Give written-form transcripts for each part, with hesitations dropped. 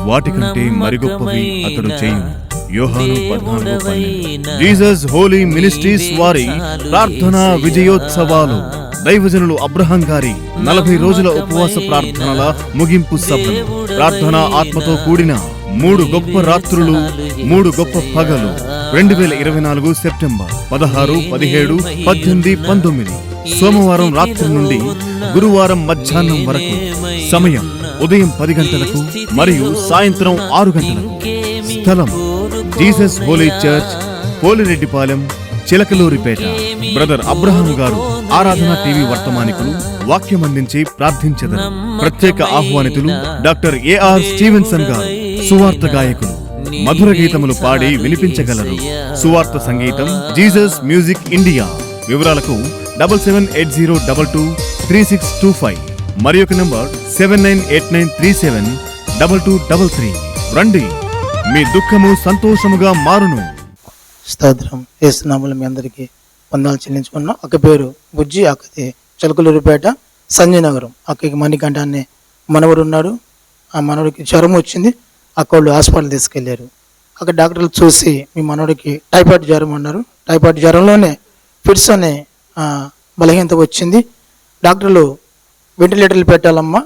వాటికంటే మరి గొప్పవి అతడు చేయును. యోహాను 14:12. జీసస్ హోలీ మినిస్ట్రీస్ వారి ప్రార్థనా విజయోత్సవాలు. దైవజనులు అబ్రహాం గారి 40 రోజుల ఉపవాస ప్రార్థనల ముగింపు సభలు. ప్రార్థనా ఆత్మతో కూడిన 3 గొప్ప రాత్రులు, 3 గొప్ప పగలు. 2024 సెప్టెంబర్ 16, 17, 18, 19. సోమవారం రాత్రి నుండి గురువారం మధ్యాహ్నం వరకు. సమయం ఉదయం 10 గంటలకు మరియు సాయంత్రం 6 గంటలకు. స్థలం Jesus holy church, Polireddipalem, Chilakaluripeta. Brother Abraham garu Aradhana TV వర్తమానికులు వాక్యం అందించి ప్రార్థించెదరు. ప్రత్యేక ఆహ్వానితులు డాక్టర్ ఏఆర్ స్టీవెన్సన్ గారు. సువార్త గాయకులు మధుర గీతములు పాడి వినిపించగలరు. సువార్త సంగీతం జీసస్ మ్యూజిక్ ఇండియా. వివరాలకు 7780223625 మరి ఒక నంబర్ 7989372233. రండి, మీ దుఃఖము సంతోషముగా మారును. స్తోత్రం. యేసునామములో మీ అందరికీ వందనాలు చెల్లించుకున్నాం. అక్క పేరు బుజ్జి, అక్కది చిలకలూరిపేట, సంజయ్ నగరం. అక్కకి మణికంఠ అనే మనవడు ఉన్నాడు. ఆ మనవడికి జ్వరం వచ్చింది. అక్క వాళ్ళు హాస్పిటల్ తీసుకెళ్లారు. అక్కడ డాక్టర్లు చూసి మీ మనవడికి టైఫాయిడ్ జ్వరం అన్నారు. టైఫాయిడ్ జ్వరంలోనే ఫిట్స్ అనే బలహీనత వచ్చింది. డాక్టర్లు వెంటిలేటర్లు పెట్టాలమ్మా,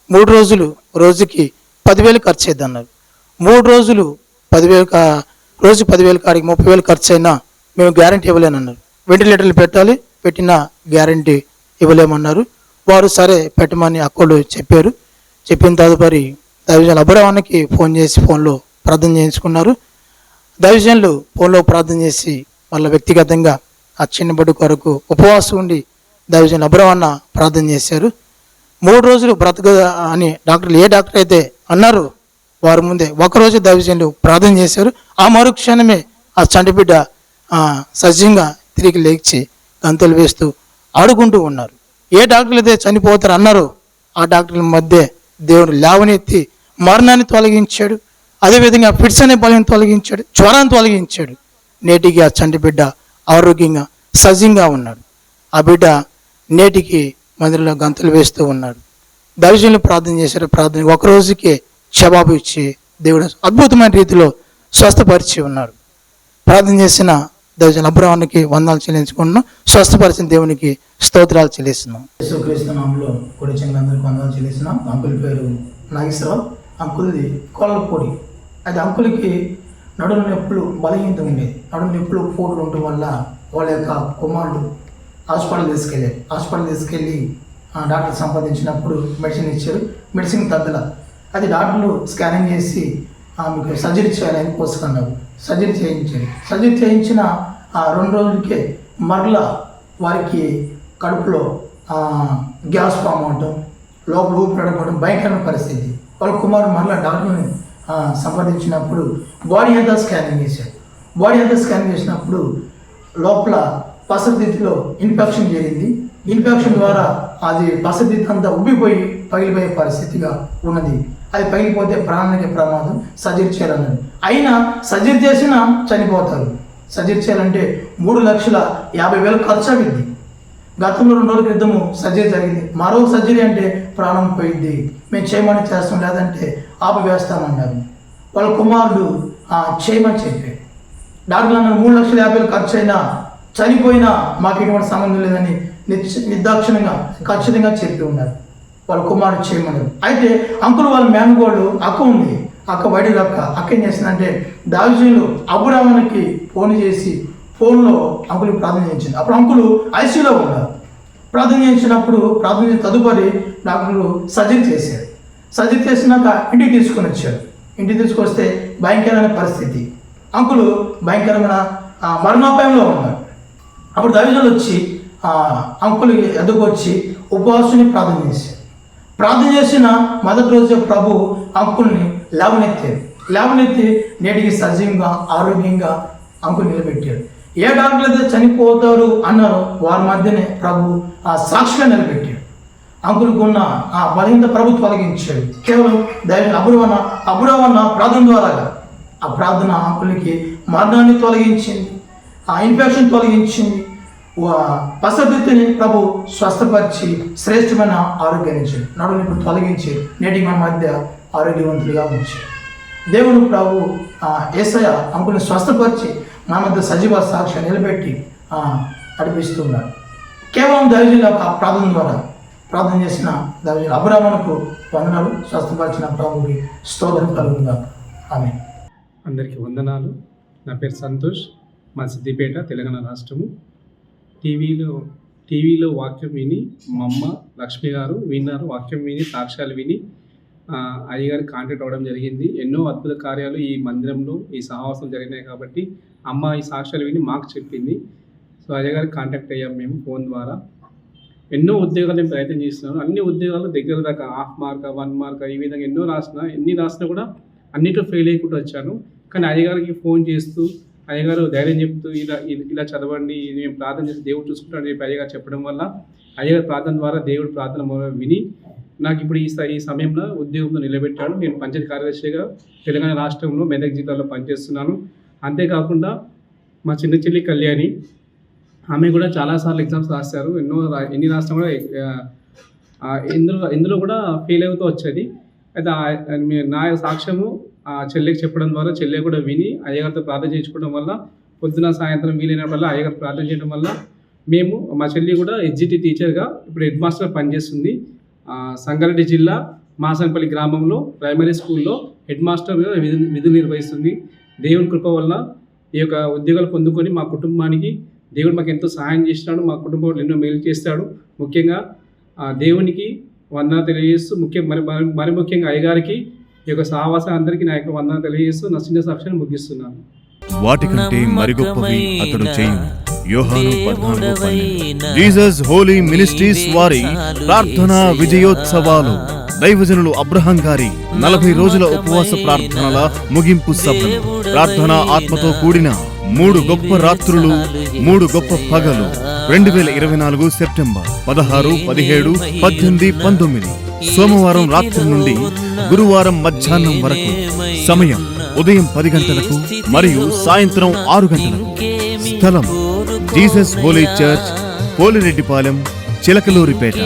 3 రోజులు రోజుకి 10,000 ఖర్చు అయ్యింది అన్నారు. 3 రోజులు 10,000, రోజు 10,000 కాడికి 30,000 ఖర్చు అయినా మేము గ్యారంటీ ఇవ్వలేనన్నారు. వెంటిలేటర్లు పెట్టాలి, పెట్టినా గ్యారంటీ ఇవ్వలేమన్నారు. వారు సరే పెట్టమని అక్కలు చెప్పారు. చెప్పిన తదుపరి దైవజనులు అబ్రహాముకి ఫోన్ చేసి ఫోన్లో ప్రార్థన చేయించుకున్నారు. దైవజనులు ఫోన్లో ప్రార్థన చేసి వాళ్ళ వ్యక్తిగతంగా ఆ చిన్న బిడ్డ కొరకు ఉపవాసం ఉండి దైవజనులు అబ్రహాము ప్రార్థన చేశారు. 3 రోజులు బ్రతక అని డాక్టర్లు ఏ డాక్టర్ అయితే అన్నారు వారి ముందే ఒకరోజు దైవజనులు ప్రార్థన చేశారు. ఆ మరుక్షణమే ఆ చంటిబిడ్డ సజీవంగా తిరిగి లేచి గంతులు వేస్తూ ఆడుకుంటూ ఉన్నారు. ఏ డాక్టర్లు అయితే చనిపోతారు అన్నారో ఆ డాక్టర్ల మధ్య దేవుడు లేవనెత్తి మరణాన్ని తొలగించాడు. అదేవిధంగా ఫిట్స్ అనే బలాన్ని తొలగించాడు, జ్వరాన్ని తొలగించాడు. నేటికి ఆ చంటిబిడ్డ ఆరోగ్యంగా సజీవంగా ఉన్నాడు. ఆ బిడ్డ నేటికి మందిరంలో గంతులు వేస్తూ ఉన్నాడు. దైవజనులు ప్రార్థన చేశారు. ప్రార్థన ఒక రోజుకే జవాబు ఇచ్చి దేవుడు అద్భుతమైన రీతిలో స్వస్థపరిచి ఉన్నాడు. ప్రార్థన చేసిన దైవజనులు అబ్రహాముకి వందనాలు చెల్లించుకుంటున్నాం. స్వస్థపరిచిన దేవునికి స్తోత్రాలు చెల్లిస్తున్నాం. యేసుక్రీస్తు నామములో కొడి చెంగులందరికీ వందనాలు చెల్లిస్తున్నాం. అంకుల్ పేరు నాగేశ్వరరావు. అంకుల్ది కోళ్ళపూడి. అది అంకుల్కి నడుము నొప్పులు బలహీనత ఉండేది. నడుము నొప్పులు పోటులు ఉండటం వల్ల వాళ్ళ యొక్క కుమారుడు హాస్పిటల్ తీసుకెళ్ళి డాక్టర్ సంపాదించినప్పుడు మెడిసిన్ ఇచ్చారు. మెడిసిన్ తగ్గల. అది డాక్టర్లు స్కానింగ్ చేసి మీకు సర్జరీ చేయాలని పోసుకున్నారు. సర్జరీ చేయించిన 2 రోజులకే మరలా వారికి కడుపులో గ్యాస్ ఫామ్ అవటం, లోపల ఊపిరాడకపోవడం భయంకరమైన పరిస్థితి. వాళ్ళ కుమారుడు మరలా డాక్టర్ని సంపాదించినప్పుడు బాడీ అంతా స్కానింగ్ చేశారు. బాడీ అంతా స్కానింగ్ చేసినప్పుడు లోపల పసదిత్తిలో ఇన్ఫెక్షన్ జరిగింది. ఇన్ఫెక్షన్ ద్వారా అది పసదిత్తి అంతా ఉబ్బిపోయి పగిలిపోయే పరిస్థితిగా ఉన్నది. అది పగిలిపోతే ప్రాణానికి ప్రమాదం, సర్జరీ చేయాలన్నది. అయినా సర్జరీ చేసినా చనిపోతారు. సర్జరీ చేయాలంటే 3,50,000 ఖర్చు అయింది. గతంలో 2 రోజుల క్రితము సర్జరీ జరిగింది. మరో సర్జరీ అంటే ప్రాణం పోయింది. మేము చేయమని చేస్తాం, లేదంటే ఆపివేస్తామన్నారు. వాళ్ళ కుమారుడు చేయమని చెప్పారు. డాక్టర్లు అన్నారు 3,50,000 ఖర్చు అయినా చనిపోయినా మాకు ఎటువంటి సంబంధం లేదని నిర్దాక్షిణ్యంగా ఖచ్చితంగా చెప్పి ఉన్నారు. వాళ్ళ కుమారుడు చేయమన్నారు. అయితే అంకుల్ వాళ్ళ మేనగోళ్ళు అక్క ఉంది. అక్క వైడి అక్క ఏం చేసిందంటే దైవజనులు అబ్రహాముకి ఫోన్ చేసి ఫోన్లో అంకుల్కి ప్రార్థన చేయించింది. అప్పుడు అంకులు ఐసీయూలో ఉన్నారు. ప్రార్థన చేయించినప్పుడు ప్రార్థన చేసిన తదుపరి డాక్టర్లు సర్జరీ చేశారు. సర్జరీ చేసినాక ఇంటికి తీసుకొని వచ్చారు. ఇంటికి తీసుకొస్తే భయంకరమైన పరిస్థితి. అంకులు భయంకరమైన మరణోపాయంలో ఉన్నారు. అప్పుడు దైవజనులు వచ్చి అంకుల్ ఎదుగుకొచ్చి ఉపవాసాన్ని ప్రార్థన చేశారు. ప్రార్థన చేసిన మొదటి రోజు ప్రభు అంకుల్ని లేవనెత్తి నేటికి సజీవంగా ఆరోగ్యంగా అంకుల్ నిలబెట్టాడు. ఏ డాక్టర్లు అయితే చనిపోతారు అన్నారో వారి మధ్యనే ప్రభు సాక్షిగా నిలబెట్టాడు. అంకులకు ఉన్న బలహీనత ప్రభు తొలగించాడు. కేవలం అబ్రహాము ప్రార్థన ద్వారా ఆ ప్రార్థన అంకులకి మరణాన్ని తొలగించింది, ఇన్ఫెక్షన్ తొలగించింది, పసదిత్తిని ప్రభు స్వస్థపరిచి శ్రేష్టమైన ఆరోగ్యాన్ని ఇచ్చాడు. నడుని ఇప్పుడు తొలగించి నేటికి మన మధ్య ఆరోగ్యవంతులుగా ఉంచాడు. దేవుడు ప్రభు యేసయ్య అంకుల్ని స్వస్థపరిచి మన మధ్య సజీవ సాక్షి నిలబెట్టి నడిపిస్తున్నాడు. కేవలం దైవజనుల యొక్క ప్రార్థన ద్వారా ప్రార్థన చేసిన దైవజనులు అబ్రాహామునకు వందనాలు, స్వస్థపరిచిన ప్రభుకి స్తోత్రం కలుగుతుందా. ఆమె అందరికీ వందనాలు. నా పేరు సంతోష్, మా సిద్దిపేట, తెలంగాణ రాష్ట్రము. టీవీలో వాక్యం విని మా అమ్మ లక్ష్మి గారు విన్నారు. వాక్యం విని సాక్ష్యాలు విని అయ్యగారికి కాంటాక్ట్ అవ్వడం జరిగింది. ఎన్నో అద్భుత కార్యాలు ఈ మందిరంలో ఈ సహవాసం జరిగినాయి కాబట్టి అమ్మ ఈ సాక్ష్యాలు విని మాకు చెప్పింది. సో అయ్యగారికి కాంటాక్ట్ అయ్యాం మేము ఫోన్ ద్వారా. ఎన్నో ఉద్యోగాలు నేను ప్రయత్నం చేస్తున్నాను. అన్ని ఉద్యోగాలు దగ్గర దాకా 1/2 మార్క్ 1 మార్క్ ఈ విధంగా ఎన్ని రాసినా కూడా అన్నిట్లో ఫెయిల్ అయ్యకుండా వచ్చాను. కానీ అయ్యగారికి ఫోన్ చేస్తూ అయ్యగారు ధైర్యం చెప్తూ ఇలా చదవండి, మేము ప్రార్థన చేసి దేవుడు చూసుకుంటాడని చెప్పి అయ్యగారు చెప్పడం వల్ల అయ్యగారు ప్రార్థన ద్వారా దేవుడు ప్రార్థన విని నాకు ఇప్పుడు ఈ సమయంలో ఉద్యోగంలో నిలబెట్టాడు. నేను పంచాయతీ కార్యదర్శిగా తెలంగాణ రాష్ట్రంలో మెదక్ జిల్లాలో పనిచేస్తున్నాను. అంతేకాకుండా మా చిన్న చెల్లి కళ్యాణి, ఆమె కూడా చాలాసార్లు ఎగ్జామ్స్ రాశారు. ఎన్ని రాసినా కూడా ఇందులో కూడా ఫెయిల్ అవుతూ వచ్చేది. అయితే నా సాక్ష్యము చెల్లెకి చెప్పడం ద్వారా చెల్లె కూడా విని అయ్యగారితో ప్రార్థన చేయించుకోవడం వల్ల పొద్దున సాయంత్రం వీలైనప్పుడల్లా అయ్యగారు ప్రార్థన చేయడం వల్ల మా చెల్లి కూడా ఎస్జిటి టీచర్గా ఇప్పుడు హెడ్ మాస్టర్ పనిచేస్తుంది. సంగారెడ్డి జిల్లా మాసనపల్లి గ్రామంలో ప్రైమరీ స్కూల్లో హెడ్ మాస్టర్గా విధులు నిర్వహిస్తుంది. దేవుని కృప వల్ల ఈ యొక్క ఉద్యోగాలు పొందుకొని మా కుటుంబానికి దేవుడు మాకు ఎంతో సహాయం చేసినాడు. మా కుటుంబంలో ఎన్నో మేలు చేస్తాడు. ముఖ్యంగా దేవునికి వందనాలు తెలియజేస్తూ మరి ముఖ్యంగా అయ్యగారికి ఈ యొక్క సహవాసం అందరికీ నా యొక్క వందనాలు తెలియజేస్తూ నా చిన్న సాక్ష్యాన్ని ముగిస్తున్నాను. వాటికంటే మరి గొప్పవి అతడు చేయును. యోహాను 14:12. జీసస్ హోలీ మినిస్ట్రీస్ వారి ప్రార్థనా విజయోత్సవాలు. దైవజనులు అబ్రహాం గారి 40 రోజుల ఉపవాస ప్రార్థనల ముగింపు సభలు. ప్రార్థనా ఆత్మతో కూడిన 3 గొప్ప రాత్రులు, 3 గొప్ప పగలు. 2024 సెప్టెంబర్ 16, 17, 18, 19 సోమవారం రాత్రి నుండి గురువారం మధ్యాహ్నం వరకు. సమయం ఉదయం 10 గంటలకు మరియు సాయంత్రం 6 గంటలకు. స్థలం Jesus holy church, Polireddipalem, Chilakaluripeta.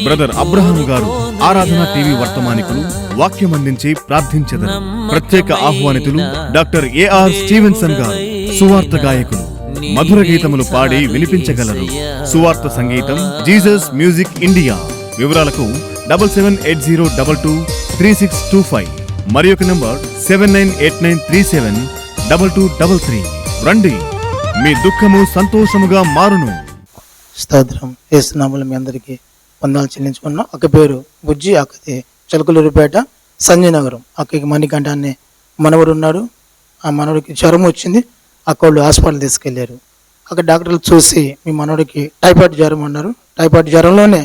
Brother Abraham garu Aradhana TV వర్తమానికులు వాక్యం అందించి ప్రార్థించెదరు. ప్రత్యేక ఆహ్వానితులు డాక్టర్ ఏఆర్ స్టీవెన్సన్ గారు, సువార్త గాయకులు. మధుర గీతములు పాడి వినిపించగలరు. సువార్త సంగీతం జీసస్ మ్యూజిక్ ఇండియా. వివరాలకు 7780223625 మరి ఒక నంబర్ 7989372233. రండి, మీ దుఃఖము సంతోషముగా మారును. స్తోత్రం. యేసునామములో మీ అందరికీ వందనాలు చెల్లించుకున్నాం. అక్క పేరు బుజ్జి, అక్కది చిలకలూరిపేట, సంజయ్ నగరం. అక్కకి మణికంఠ అనే మనవడు ఉన్నాడు. ఆ మనవడికి జ్వరం వచ్చింది. అక్కళ్ళు హాస్పిటల్ తీసుకెళ్లారు. అక్కడ డాక్టర్లు చూసి మీ మనవడికి టైఫాయిడ్ జ్వరం అన్నారు. టైఫాయిడ్ జ్వరంలోనే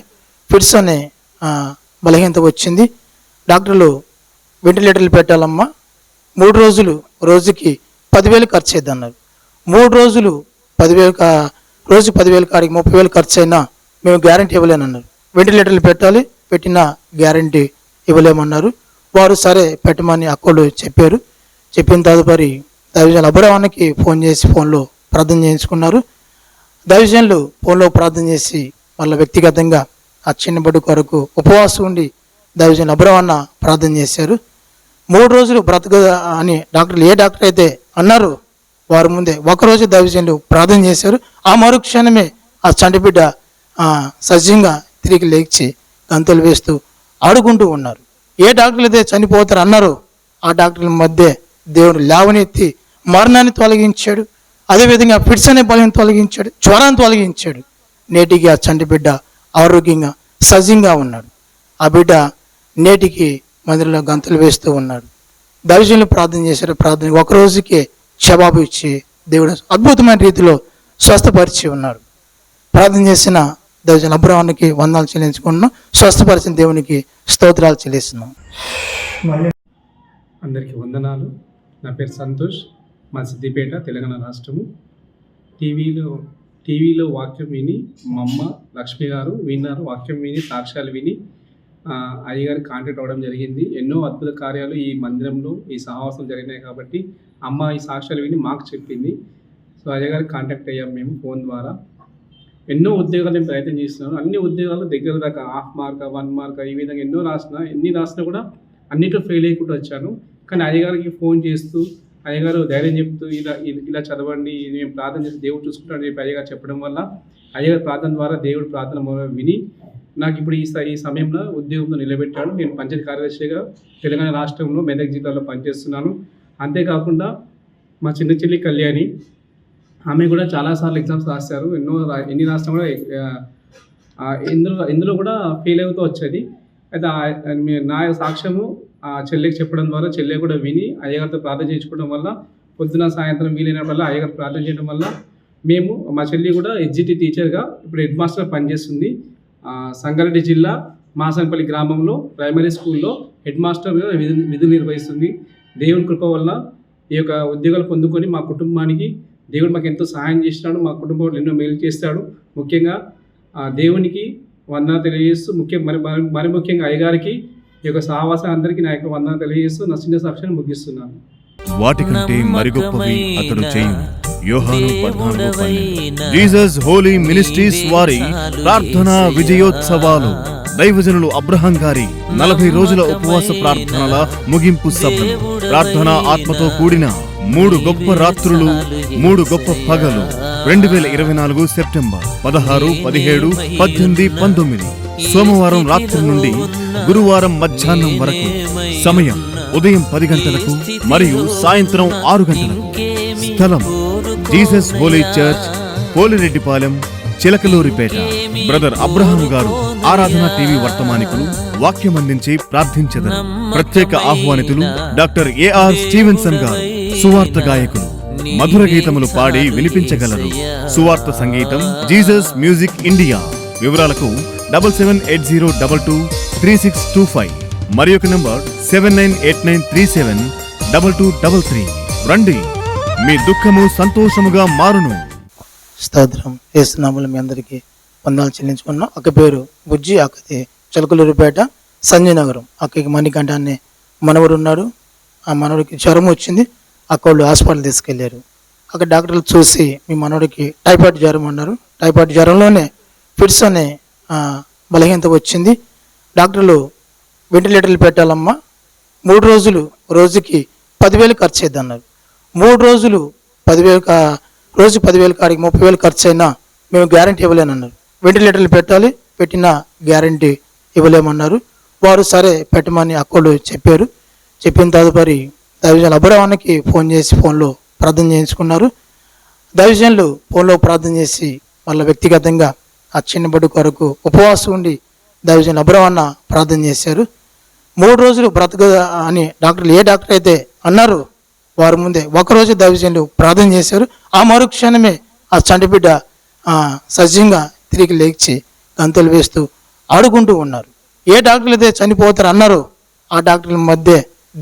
ఫిట్స్ అనే బలహీనత వచ్చింది. డాక్టర్లు వెంటిలేటర్లు పెట్టాలమ్మా, 3 రోజులు రోజుకి 10,000 ఖర్చు అయ్యింది అన్నారు. 3 రోజులు 10,000 రోజు 10,000 కాడికి 30,000 ఖర్చు అయినా మేము గ్యారంటీ ఇవ్వలేనన్నారు. వెంటిలేటర్లు పెట్టాలి, పెట్టినా గ్యారంటీ ఇవ్వలేమన్నారు. వారు సరే పెట్టమని అక్కలు చెప్పారు. చెప్పిన తదుపరి దైవజనులు అబ్రహాముకి ఫోన్ చేసి ఫోన్లో ప్రార్థన చేయించుకున్నారు. దైవజనులు ఫోన్లో ప్రార్థన చేసి వాళ్ళ వ్యక్తిగతంగా ఆ చిన్న బిడ్డ కొరకు ఉపవాసం ఉండి దైవజనులు అబ్రహాము ప్రార్థన చేశారు. 3 రోజులు బ్రతక అని డాక్టర్లు ఏ డాక్టర్ అయితే అన్నారు వారి ముందే ఒకరోజు దైవజనులు ప్రార్థన చేశారు. ఆ మరుక్షణమే ఆ చంటిబిడ్డ సజ్జంగా తిరిగి లేచి గంతులు వేస్తూ ఆడుకుంటూ ఉన్నారు. ఏ డాక్టర్లు అయితే చనిపోతారు అన్నారో ఆ డాక్టర్ల మధ్య దేవుడు లేవనెత్తి మరణాన్ని తొలగించాడు. అదేవిధంగా ఫిట్స్ అనే బలం తొలగించాడు, జ్వరాన్ని తొలగించాడు. నేటికి ఆ చంటి బిడ్డ ఆరోగ్యంగా సజీవంగా ఉన్నాడు. ఆ బిడ్డ నేటికి మందిరంలో గంతులు వేస్తూ ఉన్నాడు. దైవజనులు ప్రార్థన చేశారు. ప్రార్థన ఒక రోజుకే జవాబు ఇచ్చి దేవుడు అద్భుతమైన రీతిలో స్వస్థపరిచి ఉన్నాడు. ప్రార్థన చేసిన దైవజనులు అబ్రహాముకి వందనాలు చెల్లించుకుంటున్నాం. స్వస్థపరిచిన దేవునికి స్తోత్రాలు చెల్లిస్తున్నాం. అందరికీ వందనాలు. నా పేరు సంతోష్, మా సిద్దిపేట, తెలంగాణ రాష్ట్రము. టీవీలో వాక్యం విని మా అమ్మ లక్ష్మి గారు విన్నారు. వాక్యం విని సాక్ష్యాలు విని అయ్యగారికి కాంటాక్ట్ అవ్వడం జరిగింది. ఎన్నో అద్భుత కార్యాలు ఈ మందిరంలో ఈ సహవాసం జరిగినాయి కాబట్టి అమ్మ ఈ సాక్ష్యాలు విని మాకు చెప్పింది. సో అయ్యగారికి కాంటాక్ట్ అయ్యాం మేము ఫోన్ ద్వారా. ఎన్నో ఉద్యోగాలు నేను ప్రయత్నం చేస్తున్నాను. అన్ని ఉద్యోగాలు దగ్గర దాకా 1/2 మార్క్ 1 మార్క్ ఈ విధంగా ఎన్ని రాసినా కూడా అన్నిట్లో ఫెయిల్ అయ్యకుండా వచ్చాను. కానీ అయ్యగారికి ఫోన్ చేస్తూ అయ్యగారు ధైర్యం చెప్తూ ఇలా చదవండి, ఇది మేము ప్రార్థన చేసి దేవుడు చూసుకుంటాడని చెప్పి అయ్యగారు చెప్పడం వల్ల అయ్యగారి ప్రార్థన ద్వారా దేవుడు ప్రార్థన విని నాకు ఇప్పుడు ఈ సమయంలో ఉద్యోగంలో నిలబెట్టాడు. నేను పంచాయతీ కార్యదర్శిగా తెలంగాణ రాష్ట్రంలో మెదక్ జిల్లాలో పనిచేస్తున్నాను. అంతేకాకుండా మా చిన్న చెల్లి కళ్యాణి, ఆమె కూడా చాలాసార్లు ఎగ్జామ్స్ రాశారు. ఎన్ని రాసినా కూడా ఇందులో కూడా ఫెయిల్ అవుతూ వచ్చేది. అయితే నా సాక్ష్యము ఆ చెల్లెకి చెప్పడం ద్వారా చెల్లె కూడా విని అయ్యగారితో ప్రార్థన చేయించుకోవడం వల్ల పొద్దున సాయంత్రం వీలైనప్పుడల్లా అయ్యగారు ప్రార్థన చేయడం వల్ల మా చెల్లి కూడా ఎస్జిటి టీచర్గా ఇప్పుడు హెడ్ మాస్టర్ పనిచేస్తుంది. సంగారెడ్డి జిల్లా మాసనపల్లి గ్రామంలో ప్రైమరీ స్కూల్లో హెడ్ మాస్టర్గా విధులు నిర్వహిస్తుంది. దేవుని కృప వల్ల ఈ యొక్క ఉద్యోగాలు పొందుకొని మా కుటుంబానికి దేవుడు మాకు ఎంతో సహాయం చేసినాడు. మా కుటుంబంలో ఎన్నో మేలు చేస్తాడు. ముఖ్యంగా దేవునికి వందనాలు తెలియజేస్తూ మరి ముఖ్యంగా అయ్యగారికి ఈ యొక్క సహవాసం అందరికీ నా యొక్క వందనాలు తెలియజేస్తూ నా చిన్న సాక్ష్యాన్ని ముగిస్తున్నాను. వాటికంటే మరి గొప్పవి అతడు చేయు. యోహాను 14:12. జీసస్ హోలీ మినిస్ట్రీస్ వారి ప్రార్థనా విజయోత్సవాలు. దైవజనులు అబ్రహాం గారి 40 రోజుల ఉపవాస ప్రార్థనల ముగింపు సభలు. ప్రార్థనా ఆత్మతో కూడిన 3 గొప్ప రాత్రులు, 3 గొప్ప పగలు. 2024 సెప్టెంబర్ 16, 17, 18, 19. సోమవారం రాత్రి నుండి గురువారం మధ్యాహ్నం వరకు. సమయం ఉదయం 10 గంటలకు మరియు సాయంత్రం 6 గంటలకు. స్థలం Jesus holy church, Polireddipalem, Chilakaluripeta. Brother Abraham garu Aradhana TV వర్తమానికులు వాక్యం అందించి ప్రార్థించెదరు. ప్రత్యేక ఆహ్వానితులు డాక్టర్ ఏఆర్ స్టీవెన్సన్ గారు, సువార్త గాయకులు. మధుర గీతములు పాడి వినిపించగలరు. సువార్త సంగీతం జీసస్ మ్యూజిక్ ఇండియా. వివరాలకు 7780223625 మరి ఒక నంబర్ 7989372233. రండి, మీ దుఃఖము సంతోషముగా మారును. స్తోత్రం. యేసు నామములో మీ అందరికీ వందనాలు చెల్లించుకున్నాం. అక్క పేరు బుజ్జి, అక్కది చిలకలూరిపేట, సంజయ్ నగరం. అక్కకి మణికంఠ అనే మనవడు ఉన్నాడు. ఆ మనవడికి జ్వరం వచ్చింది. అక్క వాళ్ళు హాస్పిటల్ తీసుకెళ్లారు. అక్కడ డాక్టర్లు చూసి మీ మనవడికి టైఫాయిడ్ జ్వరం అన్నారు. టైఫాయిడ్ జ్వరంలోనే ఫిట్స్ అనే బలహీనత వచ్చింది. డాక్టర్లు వెంటిలేటర్లు పెట్టాలమ్మా, 3 రోజులు రోజుకి 10,000 ఖర్చు అయ్యింది అన్నారు. 3 రోజులు 10,000, రోజు 10,000 కాడికి 30,000 ఖర్చు అయినా మేము గ్యారంటీ ఇవ్వలేనన్నారు. వెంటిలేటర్లు పెట్టాలి, పెట్టిన గ్యారంటీ ఇవ్వలేమన్నారు. వారు సరే పెట్టమని అక్కలు చెప్పారు. చెప్పిన తదుపరి దైవజనులు అబ్రహానికి ఫోన్ చేసి ఫోన్లో ప్రార్థన చేయించుకున్నారు. దైవజనులు ఫోన్లో ప్రార్థన చేసి వాళ్ళ వ్యక్తిగతంగా ఆ చిన్న బిడ్డ కొరకు ఉపవాసం ఉండి దైవజనులు అబ్రహన్న ప్రార్థన చేశారు. 3 రోజులు బ్రతక అని డాక్టర్లు ఏ డాక్టర్ అయితే అన్నారు వారి ముందే ఒకరోజు దైవజనులు ప్రార్థన చేశారు. ఆ మరుక్షణమే ఆ చంటిబిడ్డ సజీవంగా తిరిగి లేచి గంతులు వేస్తూ ఆడుకుంటూ ఉన్నారు. ఏ డాక్టర్లు అయితే చనిపోతారు అన్నారో ఆ డాక్టర్ల మధ్య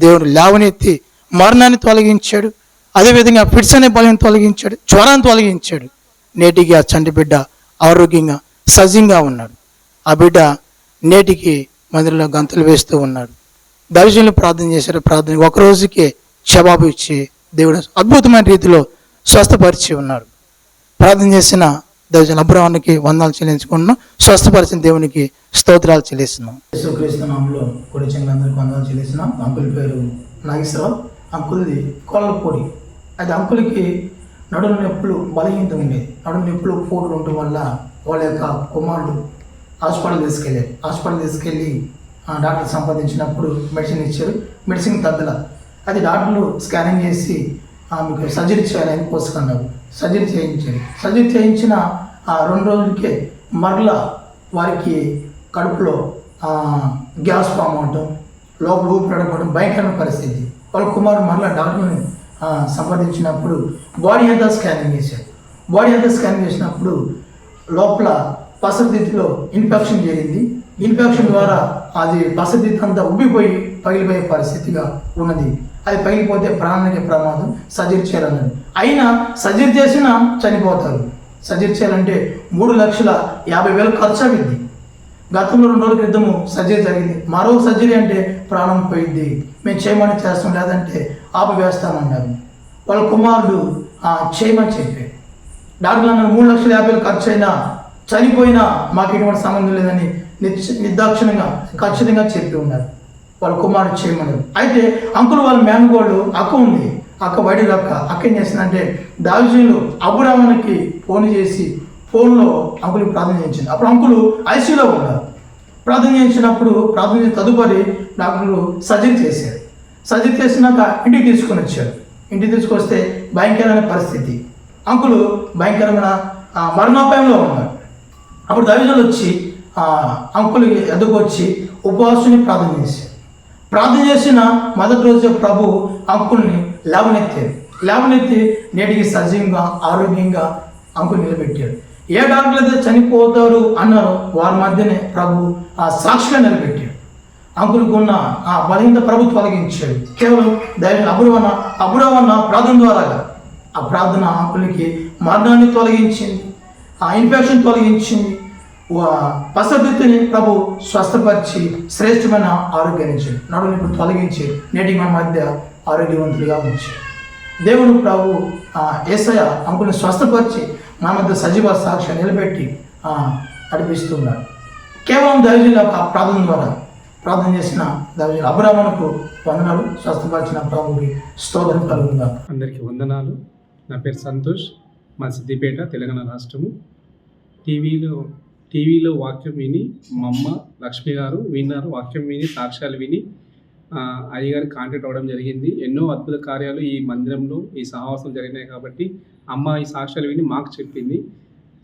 దేవుడు లేవనెత్తి మరణాన్ని తొలగించాడు. అదేవిధంగా ఫిట్స్ అనే బలం తొలగించాడు, జ్వరాన్ని తొలగించాడు. నేటికి ఆ చంటి బిడ్డ ఆరోగ్యంగా సజీవంగా ఉన్నాడు. ఆ బిడ్డ నేటికి మందిరంలో గంతులు వేస్తూ ఉన్నాడు. దైవజనులు ప్రార్థన చేశారు. ప్రార్థన ఒక రోజుకే జవాబు ఇచ్చి దేవుడు అద్భుతమైన రీతిలో స్వస్థపరిచి ఉన్నాడు. ప్రార్థన చేసిన దైవజనులు అబ్రహానికి వందనాలు చెల్లించుకుంటున్నాం. స్వస్థపరిచిన దేవునికి స్తోత్రాలు చెల్లిస్తున్నాం. యేసుక్రీస్తు నామములో కొడి చెంగులందరికీ వందనాలు చెల్లిస్తున్నాం. అంకుల్ పేరు నాగేశ్వరరావు, అంకుల్ది కోళ్ళపూడి. అయితే అంకుల్కి నడుము నొప్పులు బలహీనత ఉండేది. నడుము నొప్పులు పోటులు ఉండటం వల్ల వాళ్ళ యొక్క కుమారుడు హాస్పిటల్ తీసుకెళ్ళి డాక్టర్ సంపాదించినప్పుడు మెడిసిన్ ఇచ్చారు. మెడిసిన్ తగ్గల. అది డాక్టర్లు స్కానింగ్ చేసి మీకు సర్జరీ చేయాలని పోసుకున్నారు. సర్జరీ చేయించిన 2 రోజులకే మరలా వారికి కడుపులో గ్యాస్ ఫామ్ అవటం, లోపల ఊపిరాడకపోవడం భయంకరమైన పరిస్థితి. వాళ్ళ కుమారుడు మరలా డాక్టర్ని సంపాదించినప్పుడు బాడీ అంతా స్కానింగ్ చేశారు. బాడీ అంతా స్కానింగ్ చేసినప్పుడు లోపల పసరుదిద్దులో ఇన్ఫెక్షన్ జరిగింది. ఇన్ఫెక్షన్ ద్వారా అది పసరుదిద్దు అంతా ఉబ్బిపోయి పగిలిపోయే పరిస్థితిగా ఉన్నది. అది పగిలిపోతే ప్రాణానికి ప్రమాదం, సర్జరీ చేయాలన్నది. అయినా సర్జరీ చేసినా చనిపోతారు. సర్జరీ చేయాలంటే 3,50,000 ఖర్చు అయింది. గతంలో 2 రోజుల క్రితము సర్జరీ జరిగింది. మరో సర్జరీ అంటే ప్రాణం పోయింది. మేము చేయమని చేస్తాం, లేదంటే ఆపివేస్తామన్నారు. వాళ్ళ కుమారుడు చేయమని చెప్పారు. డాక్టర్లు అన్నారు 3,50,000 ఖర్చు అయినా చనిపోయినా మాకు ఎటువంటి సంబంధం లేదని నిర్దాక్షిణ్యంగా ఖచ్చితంగా చెప్పి ఉన్నారు. వాళ్ళ కుమారుడు చేయమన్నారు. అయితే అంకుల్ వాళ్ళ మేనగోళ్ళు అక్క ఉంది, అక్క వైడి అక్క ఏం చేసిందంటే దావీదులు అబ్రాహాముకి ఫోన్ చేసి ఫోన్లో అంకుల్కి ప్రార్థన చేయించింది. అప్పుడు అంకులు ఐసీయూలో ఉన్నారు. ప్రార్థన చేయించినప్పుడు ప్రార్థన చేసిన తదుపరి డాక్టర్లు సర్జరీ చేశారు. సర్జరీ చేసినాక ఇంటికి తీసుకొని వచ్చారు. ఇంటికి తీసుకొస్తే భయంకరమైన పరిస్థితి, అంకులు భయంకరమైన మరణోపాయంలో ఉన్నారు. అప్పుడు దైవజనులు వచ్చి అంకుల్ ఎదుకొచ్చి ఉపవాసుని ప్రార్థన చేశారు. ప్రార్థన చేసిన మొదటి రోజు ప్రభు అంకుల్ని లేవనెత్తి నేటికి సజీవంగా ఆరోగ్యంగా అంకుల్ నిలబెట్టారు. ఏ డాక్టర్లు అయితే చనిపోతారు అన్నారో వారి మధ్యనే ప్రభు ఆ సాక్షిగా నిలబెట్టాడు. అంకులకు ఉన్న ఆ బలహీనత ప్రభు తొలగించాడు. కేవలం దైవ అబురవన్న ప్రార్థన ద్వారా ఆ ప్రార్థన అంకులకి మరణాన్ని తొలగించింది, ఆ ఇన్ఫెక్షన్ తొలగించింది, పసదిత్తుని ప్రభు స్వస్థపరిచి శ్రేష్టమైన ఆరోగ్యాన్ని ఇచ్చాడు. నడుని ఇప్పుడు తొలగించి నేటికి మన మధ్య ఆరోగ్యవంతులుగా ఉంచాడు. దేవుడు ప్రభు యేసయ్య అంకుల్ని స్వస్థపరిచి మన మధ్య సజీవ సాక్ష్యం నిలబెట్టి నడిపిస్తున్నాడు. కేవలం దైవజనుల యొక్క ప్రార్థన ద్వారా ప్రార్థన చేసిన దైవజనులు అబ్రాహాముకు వందనాలు, స్వస్థపరిచిన ప్రభుకి స్తోత్రం కలుగుగా. అందరికీ వందనాలు. నా పేరు సంతోష్, మా సిద్దిపేట, తెలంగాణ రాష్ట్రము. టీవీలో వాక్యం విని మా అమ్మ లక్ష్మి గారు విన్నారు. వాక్యం విని సాక్ష్యాలు విని అయ్యగారు కాంటాక్ట్ అవ్వడం జరిగింది. ఎన్నో అద్భుత కార్యాలు ఈ మందిరంలో ఈ సహవాసం జరిగినాయి కాబట్టి అమ్మ ఈ సాక్ష్యాలు విని మాకు చెప్పింది.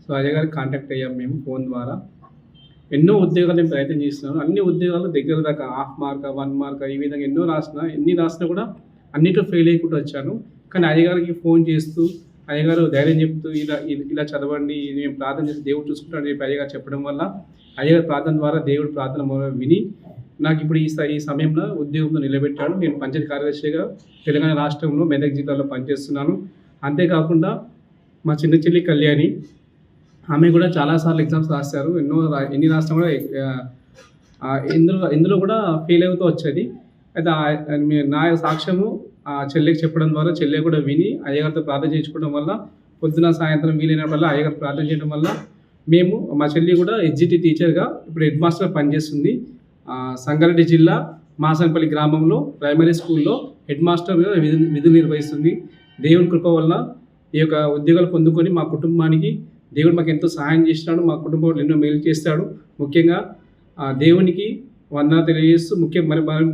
సో అయ్యగారికి కాంటాక్ట్ అయ్యాం మేము ఫోన్ ద్వారా. ఎన్నో ఉద్యోగాలు నేను ప్రయత్నం చేస్తున్నాను. అన్ని ఉద్యోగాలు దగ్గర దాకా 1/2 మార్క్ 1 మార్క్ ఈ విధంగా ఎన్ని రాసినా కూడా అన్నిట్లో ఫెయిల్ అయ్యకుండా వచ్చాను. కానీ అయ్యగారికి ఫోన్ చేస్తూ అయ్యగారు ధైర్యం చెప్తూ ఇలా చదవండి, మేము ప్రార్థన చేసి దేవుడు చూసుకుంటాడని చెప్పి అయ్యగారు చెప్పడం వల్ల అయ్యగారు ప్రార్థన ద్వారా దేవుడు ప్రార్థన విని నాకు ఇప్పుడు ఈ సమయంలో ఉద్యోగంలో నిలబెట్టాడు. నేను పంచాయతీ కార్యదర్శిగా తెలంగాణ రాష్ట్రంలో మెదక్ జిల్లాలో పనిచేస్తున్నాను. అంతేకాకుండా మా చిన్న చెల్లి కళ్యాణి, ఆమె కూడా చాలాసార్లు ఎగ్జామ్స్ రాశారు. ఎన్ని రాసినా కూడా ఇందులో కూడా ఫెయిల్ అవుతూ వచ్చేది. అయితే నా సాక్ష్యము చెల్లెకి చెప్పడం ద్వారా చెల్లె కూడా విని అయ్యగారితో ప్రార్థన చేయించుకోవడం వల్ల పొద్దున సాయంత్రం వీలైనప్పుడల్లా అయ్యగారు ప్రార్థన చేయడం వల్ల మా చెల్లి కూడా ఎడ్జిటి టీచర్గా ఇప్పుడు హెడ్ మాస్టర్గా పనిచేస్తుంది. సంగారెడ్డి జిల్లా మాసంపల్లి గ్రామంలో ప్రైమరీ స్కూల్లో హెడ్ మాస్టర్గా విధులు నిర్వహిస్తుంది. దేవుని కృప వల్ల ఈ యొక్క ఉద్యోగాలు పొందుకొని మా కుటుంబానికి దేవుడు మాకు ఎంతో సహాయం చేసినాడు. మా కుటుంబంలో ఎన్నో మేలు చేస్తాడు. ముఖ్యంగా దేవునికి వందన తెలియజేస్తూ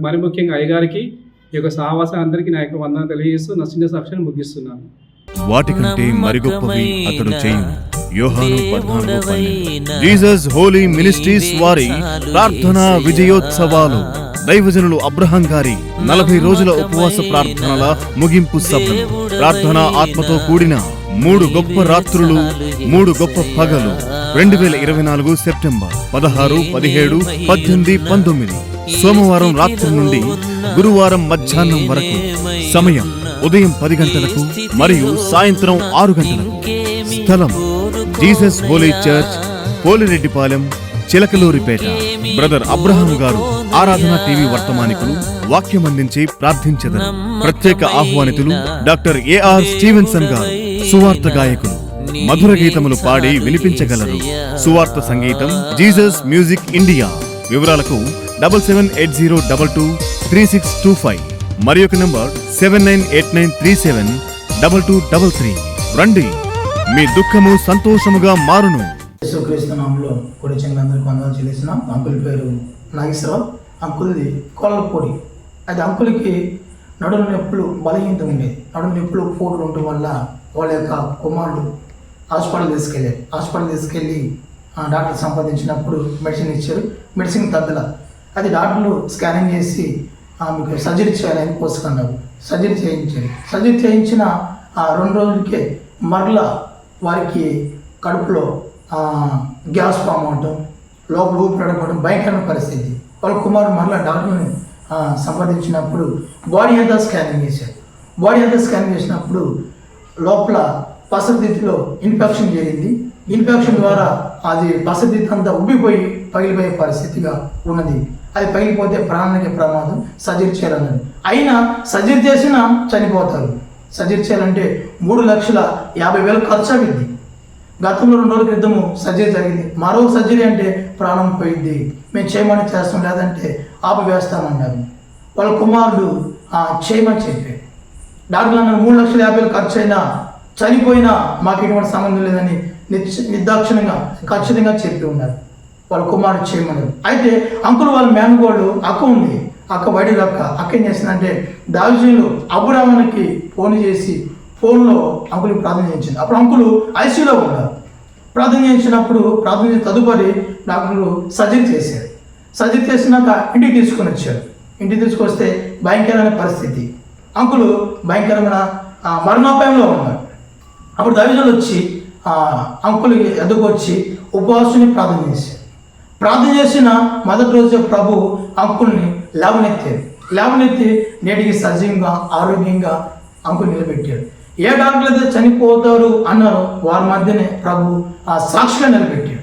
మరి ముఖ్యంగా అయ్యగారికి ఈ యొక్క సహవాసం అందరికీ నా యొక్క వందన తెలియజేస్తూ నా చిన్న సాక్ష్యాన్ని ముగిస్తున్నాను. వాటికంటే మరి గొప్పవి అతడు చేయు. యోహాను 14:12. జీసస్ హోలీ మినిస్ట్రీస్ వారి ప్రార్థనా విజయోత్సవాలు. దైవజనులు అబ్రహాం గారి 40 రోజుల ఉపవాస ప్రార్థనల ముగింపు సభలు. ప్రార్థనా ఆత్మతో కూడిన 3 గొప్ప రాత్రులు, 3 గొప్ప పగలు. 2024 సెప్టెంబర్ 16, 17, 18, 19. సోమవారం రాత్రి నుండి గురువారం మధ్యాహ్నం వరకు. సమయం ఉదయం 10 గంటలకు మరియు సాయంత్రం 6 గంటలకు. స్థలం Jesus holy church, Polireddipalem, Chilakaluripeta. Brother Abraham garu Aradhana TV వర్తమానికులు వాక్యం అందించి ప్రార్థించెదరు. ప్రత్యేక ఆహ్వానితులు డాక్టర్ ఏఆర్ స్టీవెన్సన్ గారు. సువార్త గాయకులు మధుర గీతములు పాడి వినిపించగలరు. సువార్త సంగీతం జీసస్ మ్యూజిక్ ఇండియా. వివరాలకు 7780223625 మరి ఒక నంబర్ 7989372233. రండి, మీ దుఃఖము సంతోషముగా మారును. యేసుక్రీస్తు నామములో కొడి చెంగులందరికీ వందనాలు చెల్లిస్తున్నాం. అంకుల్ పేరు నాగేశ్వరరావు, అంకుల్ది కొల్లపూడి. అయితే అంకుల్కి నడుము నొప్పులు బలహీనత ఉండేది. నడుము నొప్పులు పోట్లు ఉండటం వల్ల వాళ్ళ యొక్క కుమారుడు హాస్పిటల్ తీసుకెళ్ళి డాక్టర్ సంపాదించినప్పుడు మెడిసిన్ ఇచ్చారు. మెడిసిన్ తగ్గల. అది డాక్టర్లు స్కానింగ్ చేసి మీకు సర్జరీ చేయాలని పోసుకున్నారు. సర్జరీ చేయించిన 2 రోజులకే మరలా వారికి కడుపులో గ్యాస్ ఫామ్ అవటం, లోపల ఊపిరాడకపోవడం భయంకరమైన పరిస్థితి. వాళ్ళ కుమారుడు మరలా డాక్టర్ని సంపాదించినప్పుడు బాడీ అంతా స్కానింగ్ చేశారు. బాడీ అంతా స్కానింగ్ చేసినప్పుడు లోపల పసదిత్తులో ఇన్ఫెక్షన్ జరిగింది. ఇన్ఫెక్షన్ ద్వారా అది పసదిత్తు అంతా ఉబ్బిపోయి పగిలిపోయే పరిస్థితిగా ఉన్నది. అది పగిలిపోతే ప్రాణానికి ప్రమాదం, సర్జరీ చేయాలన్నది. అయినా సర్జరీ చేసినా చనిపోతారు. సర్జరీ చేయాలంటే 3,50,000 ఖర్చు అయింది. గతంలో 2 రోజుల క్రితము సర్జరీ జరిగింది. మరో సర్జరీ అంటే ప్రాణం పోయింది. మేము చేయమని చేస్తాం, లేదంటే ఆపివేస్తామన్నారు. వాళ్ళ కుమారుడు చేయమని చెప్పారు. డాక్టర్లు అన్నారు 3,50,000 ఖర్చు అయినా చనిపోయినా మాకు ఎటువంటి సంబంధం లేదని నిర్దాక్షిణ్యంగా ఖచ్చితంగా చెప్పి ఉన్నారు. వాళ్ళ కుమారుడు చేయమన్నారు. అయితే అంకుల్ వాళ్ళ మేనగోళ్ళు అక్క ఉంది, అక్క బయట అక్క ఏం చేసిందంటే దావిజీలు అబ్రాహాముకి ఫోన్ చేసి ఫోన్లో అంకుల్కి ప్రార్థన చేయించింది. అప్పుడు అంకులు ఐసీయూలో ఉన్నారు. ప్రార్థన చేయించినప్పుడు ప్రార్థన చేసిన తదుపరి డాక్టర్లు సర్జరీ చేశారు. సర్జరీ చేసినాక ఇంటికి తీసుకొని వచ్చారు. ఇంటికి తీసుకొస్తే భయంకరమైన పరిస్థితి, అంకులు భయంకరమైన మరణోపాయంలో ఉన్నారు. అప్పుడు దైవజనులు వచ్చి అంకుల్ ఎదుగు వచ్చి ఉపవాసుని ప్రార్థన చేశారు. ప్రార్థన చేసిన మొదటి రోజు ప్రభు అంకుల్ని లేవనెత్తి నేటికి సజీవంగా ఆరోగ్యంగా అంకుల్ నిలబెట్టారు. ఏ డాక్టర్లు అయితే చనిపోతారు అన్నారో వారి మధ్యనే ప్రభు సాక్షిగా నిలబెట్టాడు.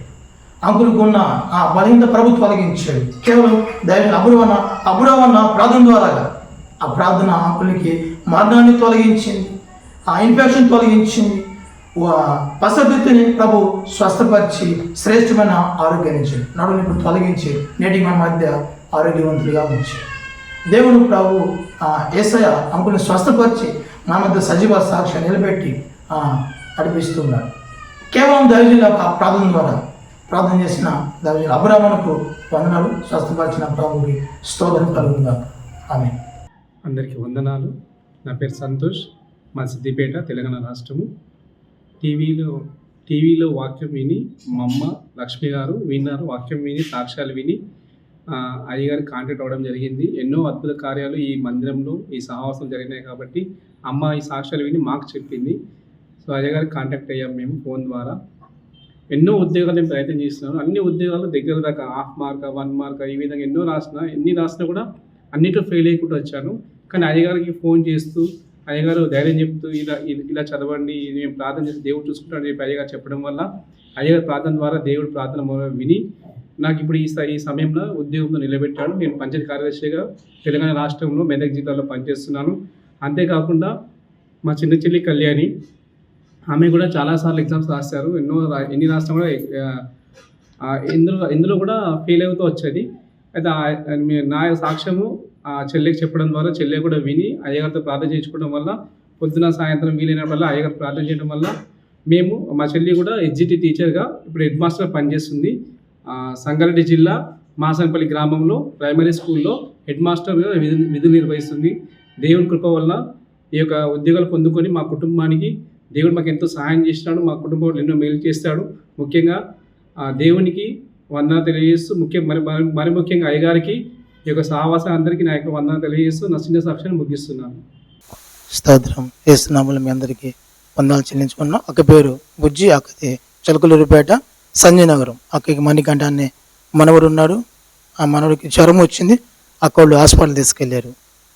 అంకులకు ఉన్న బలహీనత ప్రభు తొలగించాడు. కేవలం దైవ అబురవన్న ప్రార్థన ద్వారాగా ఆ ప్రార్థన అంకులకి మరణాన్ని తొలగించింది, ఇన్ఫెక్షన్ తొలగించింది, పసదిత్తుని ప్రభు స్వస్థపరిచి శ్రేష్టమైన ఆరోగ్యాన్ని ఇచ్చాడు. నడుని ఇప్పుడు తొలగించి నేటికి మన మధ్య ఆరోగ్యవంతులుగా ఉంచాడు. దేవుడు ప్రభు యేసయ్య అంకుల్ని స్వస్థపరిచి మన మధ్య సజీవ సాక్షి నిలబెట్టి నడిపిస్తున్నాడు. కేవలం దైవజనుల యొక్క ప్రార్థన ద్వారా ప్రార్థన చేసిన దైవజనులు అబ్రాహాముకు వందనాలు, స్వస్థపరిచిన ప్రభుకి స్తోత్రం కలుగుగా. ఆమేన్. అందరికీ వందనాలు. నా పేరు సంతోష్, మా సిద్దిపేట, తెలంగాణ రాష్ట్రము. టీవీలో వాక్యం విని మా అమ్మ లక్ష్మి గారు విన్నారు. వాక్యం విని సాక్ష్యాలు విని అయ్యగారు కాంటాక్ట్ అవ్వడం జరిగింది. ఎన్నో అద్భుత కార్యాలు ఈ మందిరంలో ఈ సహవాసం జరిగినాయి కాబట్టి అమ్మ ఈ సాక్ష్యాలు విని మాకు చెప్పింది. సో అయ్యగారికి కాంటాక్ట్ అయ్యాం మేము ఫోన్ ద్వారా. ఎన్నో ఉద్యోగాలు నేను ప్రయత్నం చేస్తున్నాను. అన్ని ఉద్యోగాలు దగ్గర దాకా 1/2 మార్క్ 1 మార్క్ ఈ విధంగా ఎన్ని రాసినా కూడా అన్నిట్లో ఫెయిల్ అయ్యకుండా వచ్చాను. కానీ అయ్యగారికి ఫోన్ చేస్తూ అయ్యగారు ధైర్యం చెప్తూ ఇలా చదవండి, మేము ప్రార్థన చేసి దేవుడు చూసుకుంటాడని చెప్పి అయ్యగారు చెప్పడం వల్ల అయ్యగారు ప్రార్థన ద్వారా దేవుడు ప్రార్థన విని నాకు ఇప్పుడు ఈ సమయంలో ఉద్యోగంలో నిలబెట్టాడు. నేను పంచాయతీ కార్యదర్శిగా తెలంగాణ రాష్ట్రంలో మెదక్ జిల్లాలో పనిచేస్తున్నాను. అంతేకాకుండా మా చిన్న చెల్లి కళ్యాణి, ఆమె కూడా చాలాసార్లు ఎగ్జామ్స్ రాశారు. ఎన్ని రాసినా కూడా ఇందులో కూడా ఫెయిల్ అవుతూ వచ్చేది. అయితే నా సాక్ష్యము చెల్లెకి చెప్పడం ద్వారా చెల్లె కూడా విని అయ్యగారితో ప్రార్థన చేయించుకోవడం వల్ల పొద్దున సాయంత్రం వీలైనప్పుడల్లా అయ్యగారు ప్రార్థన చేయడం వల్ల మా చెల్లి కూడా ఎస్జిటి టీచర్గా ఇప్పుడు హెడ్ మాస్టర్ పనిచేస్తుంది. సంగారెడ్డి జిల్లా మాసనపల్లి గ్రామంలో ప్రైమరీ స్కూల్లో హెడ్ మాస్టర్గా విధులు నిర్వహిస్తుంది. దేవుని కృప వల్ల ఈ యొక్క ఉద్యోగాలు పొందుకొని మా కుటుంబానికి దేవుడు మాకు ఎంతో సహాయం చేసినాడు. మా కుటుంబంలో ఎన్నో మేలు చేస్తాడు. ముఖ్యంగా దేవునికి వందనాలు తెలియజేస్తూ మరి ముఖ్యంగా అయ్యగారికి ఈ యొక్క సహవాసం అందరికీ నా యొక్క వందనాలు తెలియజేస్తూ నా చిన్న సాక్ష్యాన్ని ముగిస్తున్నాను. స్తోత్రం. యేసునామములో మీ అందరికీ వందనాలు చెల్లించుకున్నాం. అక్క పేరు బుజ్జి, అక్కది చిలకలూరిపేట, సంజయ్ నగరం. అక్కకి మణికంఠ అనే మనవడు ఉన్నాడు. ఆ మనవడికి జ్వరం వచ్చింది. అక్క వాళ్ళు హాస్పిటల్ తీసుకెళ్లారు.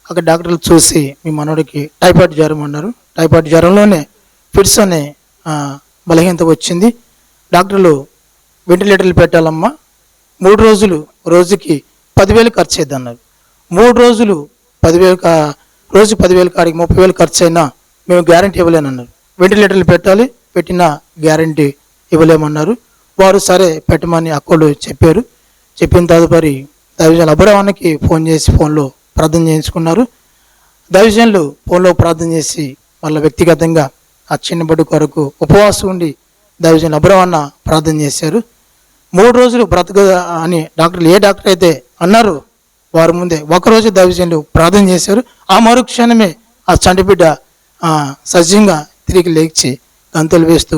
అక్కడ డాక్టర్లు చూసి మీ మనవడికి టైఫాయిడ్ జ్వరం అన్నారు. టైఫాయిడ్ జ్వరంలోనే ఫిట్స్ అనే బలహీనత వచ్చింది. డాక్టర్లు వెంటిలేటర్లు పెట్టాలమ్మా, 3 రోజులు రోజుకి 10,000 ఖర్చు అయ్యింది అన్నారు. 3 రోజులు 10,000 రోజు 10,000 కాడికి 30,000 ఖర్చు అయినా మేము గ్యారంటీ ఇవ్వలేనన్నారు. వెంటిలేటర్లు పెట్టాలి, పెట్టిన గ్యారంటీ ఇవ్వలేమన్నారు. వారు సరే పెట్టమని అక్కలు చెప్పారు. చెప్పిన తదుపరి దైవజనులు అబ్రాహాముకి ఫోన్ చేసి ఫోన్లో ప్రార్థన చేయించుకున్నారు. దైవజనులు ఫోన్లో ప్రార్థన చేసి వాళ్ళ వ్యక్తిగతంగా ఆ చిన్న బిడ్డ కొరకు ఉపవాసం ఉండి దైవజనులు అబ్రాహాము ప్రార్థన చేశారు. 3 రోజులు బ్రతక అని డాక్టర్లు ఏ డాక్టర్ అయితే అన్నారు వారి ముందే ఒకరోజు దైవజనులు ప్రార్థన చేశారు. ఆ మరుక్షణమే ఆ చంటిబిడ్డ సజీవంగా తిరిగి లేచి గంతులు వేస్తూ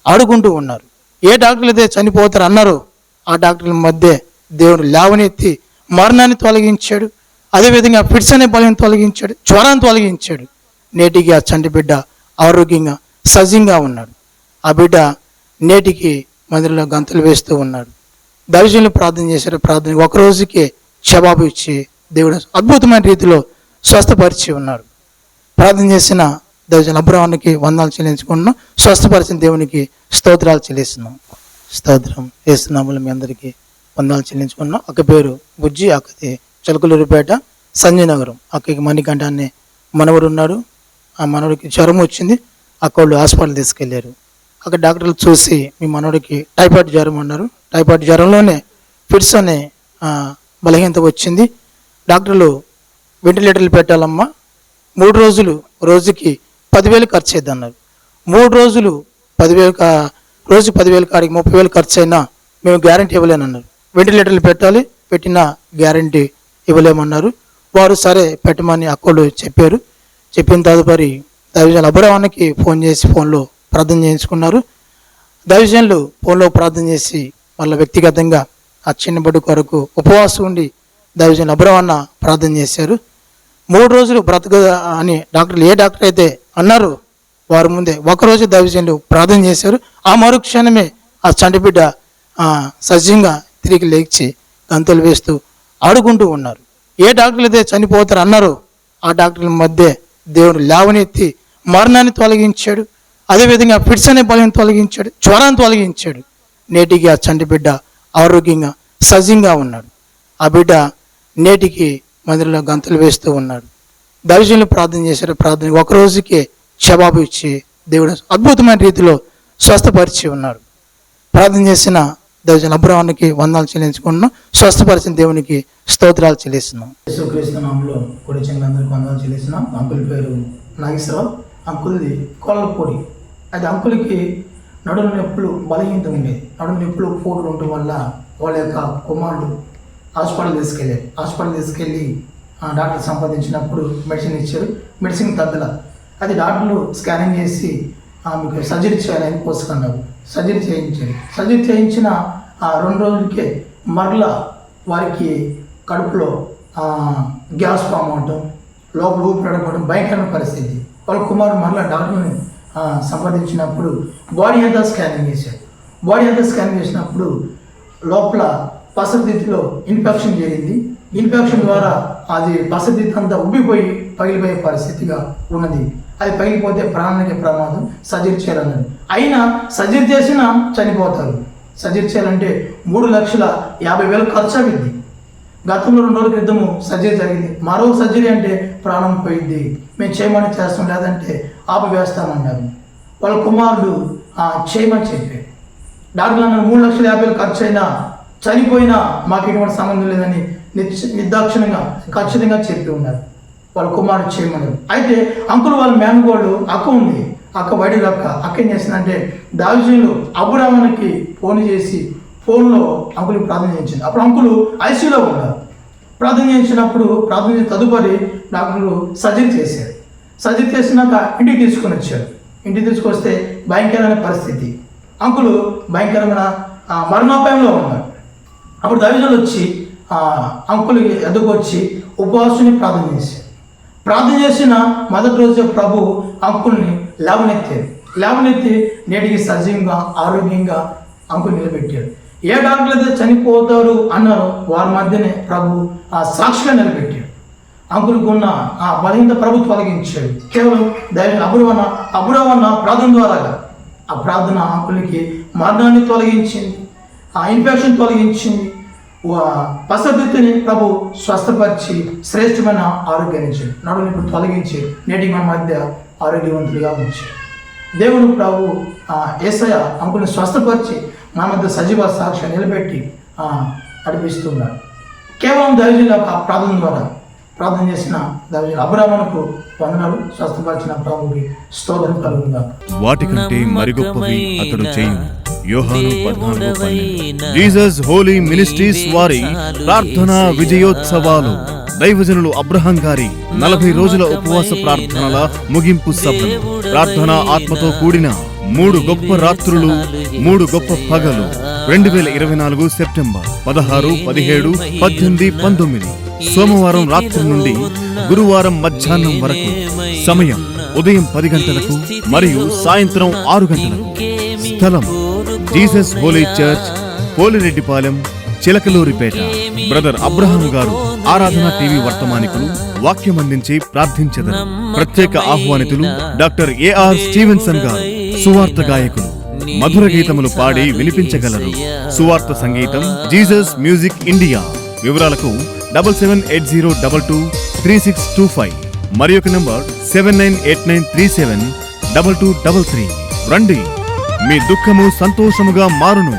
ఆడుకుంటూ ఉన్నారు. ఏ డాక్టర్లు అయితే చనిపోతారు అన్నారో ఆ డాక్టర్ల మధ్య దేవుడు లేవనెత్తి మరణాన్ని తొలగించాడు. అదేవిధంగా ఫిట్స్ అనే బలాన్ని తొలగించాడు, జ్వరాన్ని తొలగించాడు. నేటికి ఆ చంటిబిడ్డ ఆరోగ్యంగా సజీవంగా ఉన్నాడు. ఆ బిడ్డ నేటికి మందిరంలో గంతులు వేస్తూ ఉన్నాడు. దైవజనులు ప్రార్థన చేశారు. ప్రార్థన ఒక రోజుకే జవాబు ఇచ్చి దేవుడు అద్భుతమైన రీతిలో స్వస్థపరిచి ఉన్నాడు. ప్రార్థన చేసిన దైవజనులు అబ్రాహాముకి వందనాలు చెల్లించుకుంటున్నాం. స్వస్థపరిచిన దేవునికి స్తోత్రాలు చెల్లిస్తున్నాం. స్తోత్రం. యేసునామములో మీ అందరికీ వందనాలు చెల్లించుకున్నాం. అక్క పేరు బుజ్జి, అక్కది చిలకలూరిపేట, సంజయ్ నగరం. అక్కకి మణికంఠ అనే మనవడు ఉన్నాడు. ఆ మనవడికి జ్వరం వచ్చింది. అక్క వాళ్ళు హాస్పిటల్ తీసుకెళ్లారు. అక్కడ డాక్టర్లు చూసి మీ మనవడికి టైఫాయిడ్ జ్వరం అన్నారు. టైఫాయిడ్ జ్వరంలోనే ఫిట్స్ అనే బలహీనత వచ్చింది. డాక్టర్లు వెంటిలేటర్లు పెట్టాలమ్మా, 3 రోజులు రోజుకి 10,000 ఖర్చు అయింది అన్నారు. 3 రోజులు 10,000 రోజు 10,000 కాడికి 30,000 ఖర్చు అయినా మేము గ్యారంటీ ఇవ్వలేనన్నారు. వెంటిలేటర్లు పెట్టాలి, పెట్టిన గ్యారంటీ ఇవ్వలేమన్నారు. వారు సరే పెట్టమని అక్కలు చెప్పారు. చెప్పిన తదుపరి దైవజనులు అబ్రహాముకి ఫోన్ చేసి ఫోన్లో ప్రార్థన చేయించుకున్నారు. దైవజనులు ఫోన్లో ప్రార్థన చేసి వాళ్ళ వ్యక్తిగతంగా ఆ చిన్న బిడ్డ కొరకు ఉపవాసం ఉండి దైవజనులు అబ్రహాము ప్రార్థన చేశారు. 3 రోజులు బ్రతక అని డాక్టర్లు ఏ డాక్టర్ అయితే అన్నారు వారి ముందే ఒకరోజు దైవజనులు ప్రార్థన చేశారు. ఆ మరుక్షణమే ఆ చంటిబిడ్డ సజీవంగా తిరిగి లేచి గంతులు వేస్తూ ఆడుకుంటూ ఉన్నారు. ఏ డాక్టర్లు అయితే చనిపోతారు అన్నారో ఆ డాక్టర్ల మధ్య దేవుడు లేవనెత్తి మరణాన్ని తొలగించాడు. అదేవిధంగా ఫిట్స్ అనే బలం తొలగించాడు, జ్వరాన్ని తొలగించాడు. నేటికి ఆ చంటి బిడ్డ ఆరోగ్యంగా సజీవంగా ఉన్నాడు. ఆ బిడ్డ నేటికి మందిరంలో గంతులు వేస్తూ ఉన్నాడు. దైవజనులు ప్రార్థన చేశారు. ప్రార్థన ఒక రోజుకే జవాబు ఇచ్చి దేవుడు అద్భుతమైన రీతిలో స్వస్థపరిచి ఉన్నాడు. ప్రార్థన చేసిన దైవజనులు అబ్రహాముకి వందనాలు చెల్లించుకుంటున్నాం. స్వస్థపరిచిన దేవునికి స్తోత్రాలు చెల్లిస్తున్నాం. యేసుక్రీస్తు నామములో కొడి చెంగులందరికీ వందనాలు చెల్లిస్తున్నాం. అంకుల్ పేరు నాగేశ్వరరావు, అంకుల్ది కొల్లపూడి. అయితే అంకుల్కి నడుము నొప్పులు బలహీనత ఉండేది. నడుము నొప్పులు పోటులు ఉండటం వల్ల వాళ్ళ యొక్క కుమారుడు హాస్పిటల్ తీసుకెళ్ళి డాక్టర్ సంపాదించినప్పుడు మెడిసిన్ ఇచ్చారు. మెడిసిన్ తగ్గల. అది డాక్టర్లు స్కానింగ్ చేసి మీకు సర్జరీ చేయాలని పోసుకున్నారు. సర్జరీ చేయించారు. సర్జరీ చేయించిన 2 రోజులకే మరలా వారికి కడుపులో గ్యాస్ ఫామ్ అవటం, లోపల ఊపిరాడకపోవడం భయంకరమైన పరిస్థితి. వాళ్ళ కుమారుడు మరలా డాక్టర్ని సంపాదించినప్పుడు బాడీ అంతా స్కానింగ్ చేశారు. బాడీ అంతా స్కానింగ్ చేసినప్పుడు లోపల పసరుదిద్దులో ఇన్ఫెక్షన్ జరిగింది. ఇన్ఫెక్షన్ ద్వారా అది పసరుదిద్దు అంతా ఉబ్బిపోయి పగిలిపోయే పరిస్థితిగా ఉన్నది. అది పగిలిపోతే ప్రాణానికి ప్రమాదం, సర్జరీ చేయాలన్నది. అయినా సర్జరీ చేసినా చనిపోతారు. సర్జరీ చేయాలంటే 3,50,000 ఖర్చు అయింది. గతంలో 2 రోజుల క్రితము సర్జరీ జరిగింది. మరో సర్జరీ అంటే ప్రాణం పోయింది. మేము చేయమని చేస్తాం, లేదంటే ఆపివేస్తామన్నారు. వాళ్ళ కుమారుడు చేయమని చెప్పారు. డాక్టర్లు అన్నారు 3,50,000 ఖర్చు అయినా చనిపోయినా మాకు ఎటువంటి సంబంధం లేదని నిర్దాక్షిణంగా ఖచ్చితంగా చెప్పి ఉన్నారు. వాళ్ళ కుమారుడు చేయమన్నారు. అయితే అంకుల్ వాళ్ళ మేనగోళ్ళు అక్క ఉంది, అక్క వైడి అక్క ఏం చేసిందంటే దావిజీలు అబ్రహాముకి ఫోన్ చేసి ఫోన్లో అంకుల్కి ప్రార్థన చేయించింది. అప్పుడు అంకులు ఐసీయూలో ఉన్నారు. ప్రార్థన చేయించినప్పుడు ప్రార్థన చేసిన తదుపరి డాక్టర్లు సర్జరీ చేశారు. సర్జరీ చేసినాక ఇంటికి తీసుకొని వచ్చారు. ఇంటికి తీసుకొస్తే భయంకరమైన పరిస్థితి. అంకులు భయంకరమైన మరణోపాయంలో ఉన్నారు. అప్పుడు దైవజనులు వచ్చి అంకుల్కి ఎదుకొచ్చి ఉపవాసాన్ని ప్రార్థన చేశారు. ప్రార్థన చేసిన మొదటి రోజు ప్రభు అంకుల్ని లేవనెత్తి నేటికి సజీవంగా ఆరోగ్యంగా అంకుల్ నిలబెట్టారు. ఏ డాక్టర్లు అయితే చనిపోతారు అన్నారో వారి మధ్యనే ప్రభు సాక్షిగా నిలబెట్టాడు. అంకులకు ఉన్న ఆ బలహీనత ప్రభు తొలగించాడు. కేవలం దైవ అబ్రహాము ప్రార్థన ద్వారాగా ఆ ప్రార్థన అంకులకి మరణాన్ని తొలగించింది, ఆ ఇన్ఫెక్షన్ తొలగించింది, పసదిత్తుని ప్రభు స్వస్థపరిచి శ్రేష్టమైన ఆరోగ్యాన్ని ఇచ్చాడు. నడుని ఇప్పుడు తొలగించి నేటి మన మధ్య ఆరోగ్యవంతులుగా ఉంచాడు. దేవుడు ప్రభు యేసయ్య అంకుల్ని స్వస్థపరిచి మన మధ్య సజీవ సాక్ష్యం నిలబెట్టి నడిపిస్తున్నాడు. కేవలం దైవజనుల ప్రార్థన ద్వారా ప్రార్థన చేసిన దైవజనులు అబ్రహాముకు వందనాలు. స్వస్థపరిచిన ప్రభుకి స్తోత్రం కలుగుగా. వాటికంటే మరి గొప్పవి అతడు చేయును. యోహాను 14:12. జీసస్ హోలీ మినిస్ట్రీస్ వారి ప్రార్థనా విజయోత్సవాలు. దైవజనులు అబ్రహాం గారి 40 రోజుల ఉపవాస ప్రార్థనల ముగింపు సభలు. ప్రార్థనా ఆత్మతో కూడిన 3 గొప్ప రాత్రులు, 3 గొప్ప పగలు. 2024 సెప్టెంబర్ 16, 17, 18, 19. సోమవారం రాత్రి నుండి గురువారం మధ్యాహ్నం వరకు. సమయం ఉదయం 10 గంటలకు మరియు సాయంత్రం 6 గంటలకు. స్థలం Jesus holy church, Polireddipalem, Chilakaluripeta. Brother Abraham garu Aradhana TV వర్తమానికులు వాక్యం అందించి ప్రార్థించెదరు. ప్రత్యేక ఆహ్వానితులు డాక్టర్ ఏఆర్ స్టీవెన్సన్ గారు. సువార్త గాయకులు మధుర గీతములు పాడి వినిపించగలరు. సువార్త సంగీతం జీసస్ మ్యూజిక్ ఇండియా. వివరాలకు 7780223625 మరి ఒక నంబర్ 7989372233. రండి, మీ దుఃఖము సంతోషముగా మారును.